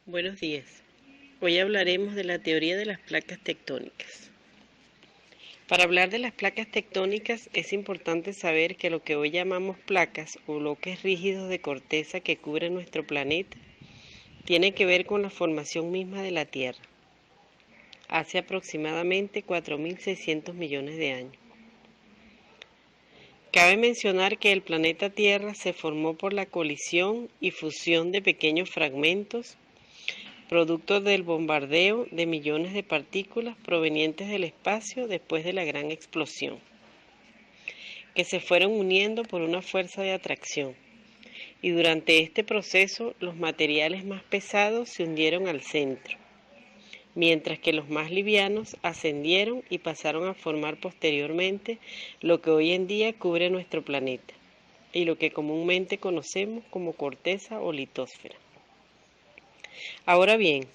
Buenos días. Hoy hablaremos de la teoría de las placas tectónicas. Para hablar de las placas tectónicas es importante saber que lo que hoy llamamos placas o bloques rígidos de corteza que cubren nuestro planeta tiene que ver con la formación misma de la Tierra, hace aproximadamente 4.600 millones de años. Cabe mencionar que el planeta Tierra se formó por la colisión y fusión de pequeños fragmentos producto del bombardeo de millones de partículas provenientes del espacio después de la gran explosión, que se fueron uniendo por una fuerza de atracción, y durante este proceso los materiales más pesados se hundieron al centro, mientras que los más livianos ascendieron y pasaron a formar posteriormente lo que hoy en día cubre nuestro planeta, y lo que comúnmente conocemos como corteza o litosfera. Ahora bien,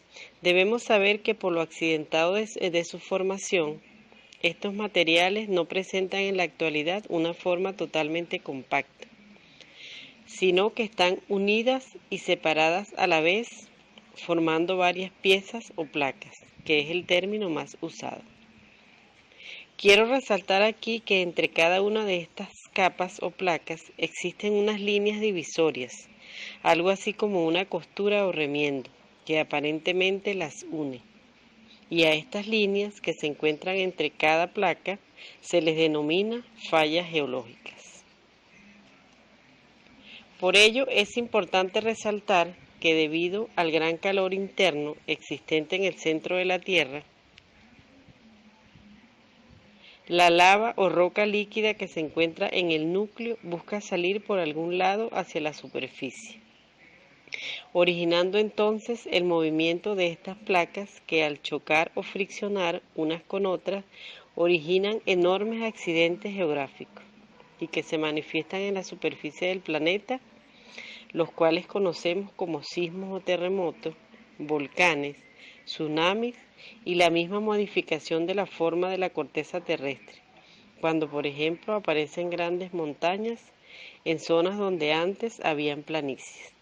debemos saber que por lo accidentado de su formación, estos materiales no presentan en la actualidad una forma totalmente compacta, sino que están unidas y separadas a la vez, formando varias piezas o placas, que es el término más usado. Quiero resaltar aquí que entre cada una de estas capas o placas existen unas líneas divisorias, algo así como una costura o remiendo, que aparentemente las une. Y a estas líneas que se encuentran entre cada placa se les denomina fallas geológicas. Por ello es importante resaltar que debido al gran calor interno existente en el centro de la Tierra, la lava o roca líquida que se encuentra en el núcleo busca salir por algún lado hacia la superficie, originando entonces el movimiento de estas placas que al chocar o friccionar unas con otras originan enormes accidentes geográficos y que se manifiestan en la superficie del planeta, los cuales conocemos como sismos o terremotos, volcanes, tsunamis y la misma modificación de la forma de la corteza terrestre, cuando por ejemplo aparecen grandes montañas en zonas donde antes habían planicies.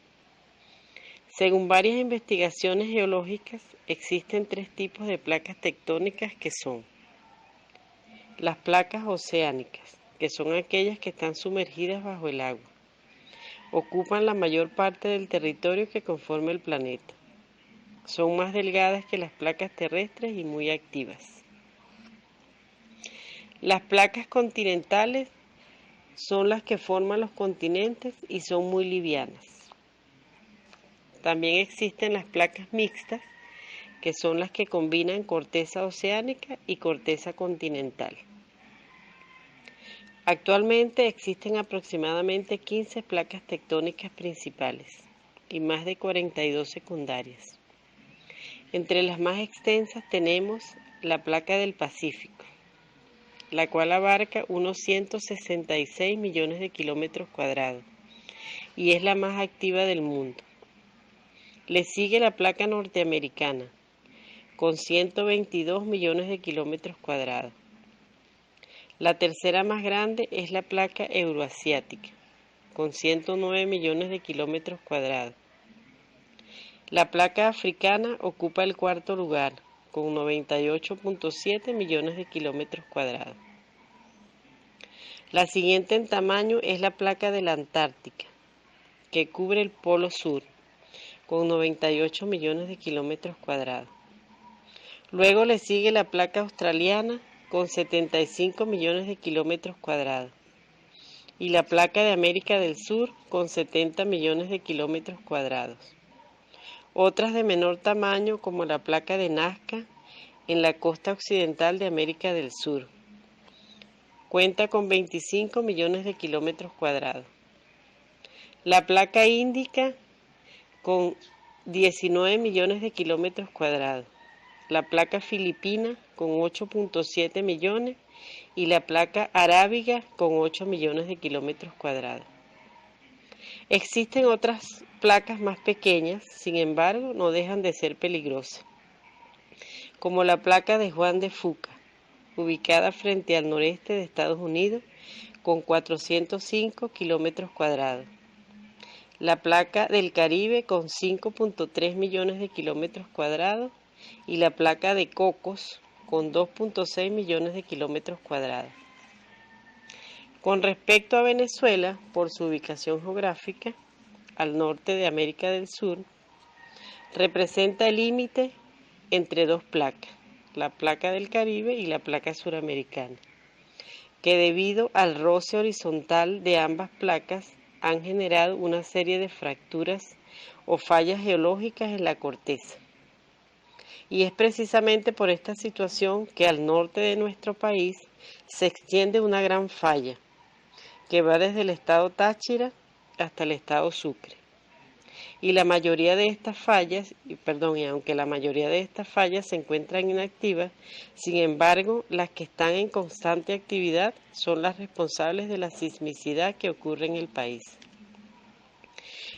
Según varias investigaciones geológicas, existen tres tipos de placas tectónicas que son las placas oceánicas, que son aquellas que están sumergidas bajo el agua. Ocupan la mayor parte del territorio que conforma el planeta. Son más delgadas que las placas terrestres y muy activas. Las placas continentales son las que forman los continentes y son muy livianas. También existen las placas mixtas, que son las que combinan corteza oceánica y corteza continental. Actualmente existen aproximadamente 15 placas tectónicas principales y más de 42 secundarias. Entre las más extensas tenemos la placa del Pacífico, la cual abarca unos 166 millones de kilómetros cuadrados y es la más activa del mundo. Le sigue la placa norteamericana, con 122 millones de kilómetros cuadrados. La tercera más grande es la placa euroasiática, con 109 millones de kilómetros cuadrados. La placa africana ocupa el cuarto lugar, con 98.7 millones de kilómetros cuadrados. La siguiente en tamaño es la placa de la Antártica, que cubre el polo sur, con 98 millones de kilómetros cuadrados. Luego le sigue la placa australiana, con 75 millones de kilómetros cuadrados, y la placa de América del Sur, con 70 millones de kilómetros cuadrados. Otras de menor tamaño, como la placa de Nazca, en la costa occidental de América del Sur, cuenta con 25 millones de kilómetros cuadrados. La placa índica, con 19 millones de kilómetros cuadrados. La placa filipina, con 8.7 millones, y la placa arábiga, con 8 millones de kilómetros cuadrados. Existen otras placas más pequeñas, sin embargo, no dejan de ser peligrosas, como la placa de Juan de Fuca, ubicada frente al noreste de Estados Unidos, con 405 kilómetros cuadrados. la placa del Caribe con 5.3 millones de kilómetros cuadrados y la placa de Cocos con 2.6 millones de kilómetros cuadrados. Con respecto a Venezuela, por su ubicación geográfica, al norte de América del Sur, representa el límite entre dos placas, la placa del Caribe y la placa suramericana, que debido al roce horizontal de ambas placas han generado una serie de fracturas o fallas geológicas en la corteza. Y es precisamente por esta situación que al norte de nuestro país se extiende una gran falla, que va desde el estado Táchira hasta el estado Sucre. Y la mayoría de estas fallas, y aunque la mayoría de estas fallas se encuentran inactivas, sin embargo, las que están en constante actividad son las responsables de la sismicidad que ocurre en el país.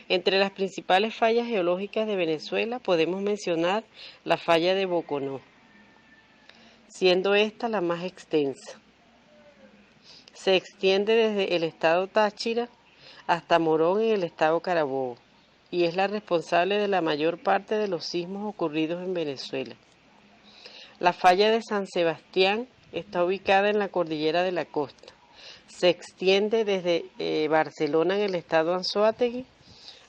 Entre las principales fallas geológicas de Venezuela podemos mencionar la falla de Boconó, siendo esta la más extensa. Se extiende desde el estado Táchira hasta Morón en el estado Carabobo y es la responsable de la mayor parte de los sismos ocurridos en Venezuela. La falla de San Sebastián está ubicada en la cordillera de la costa. Se extiende desde Barcelona en el estado Anzoátegui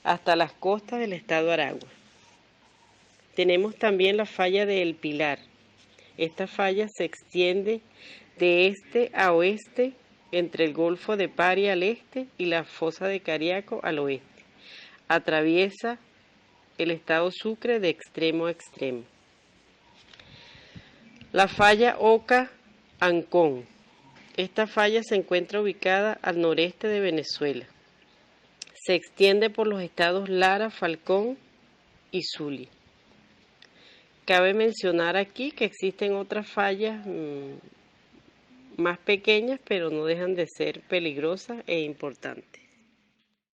hasta las costas del estado Aragua. Tenemos también la falla de El Pilar. Esta falla se extiende de este a oeste entre el Golfo de Paria al este y la fosa de Cariaco al oeste. Atraviesa el estado Sucre de extremo a extremo. La falla Oca-Ancón. Esta falla se encuentra ubicada al noreste de Venezuela. Se extiende por los estados Lara, Falcón y Zulia. Cabe mencionar aquí que existen otras fallas más pequeñas, pero no dejan de ser peligrosas e importantes.